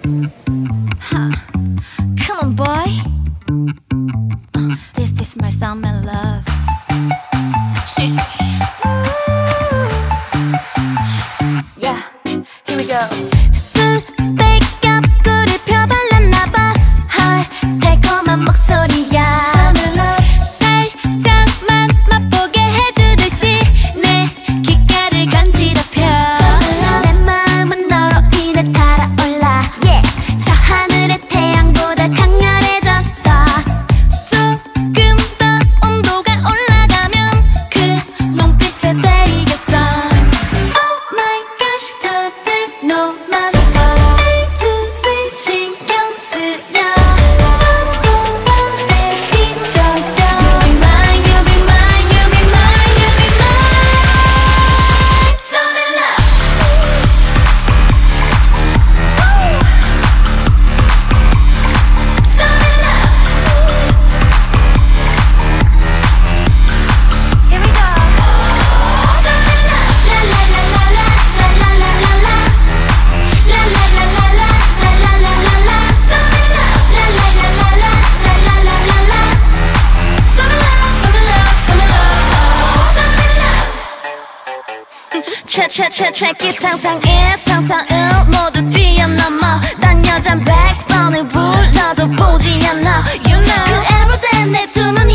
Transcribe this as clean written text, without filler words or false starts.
Huh. Come on, boy. This is my summer love. Yeah, here we go. 수백 앞구리 펴발랐나봐. 헐, 달콤한 목소리야. 살짝만 맛보게 해주듯이 내 귓가를 간지럽혀. 내 마음은 너로 인해 달아올라. Yeah, 저 하늘의 태양보다 강렬해졌어. 조금 더 온도가 올라가면 그 눈빛에 데이겠어. Oh my gosh, 다들 너만 A to Z 신경 쓰여. 넌 새빛처럼 You be mine, you be mine, you be mine, you be mine. Summer love. Summer love. Here we go. Summer love. La la la la la la la la la la. La la la la la la la la la la. Summer love. La la la la la la la la la la. Summer love, summer love, summer love. Summer love. 최기 상상을 모두 뛰어넘어. 난 여잔 100번을 불러도 보지 않아. You know 그 everyday 내 두 눈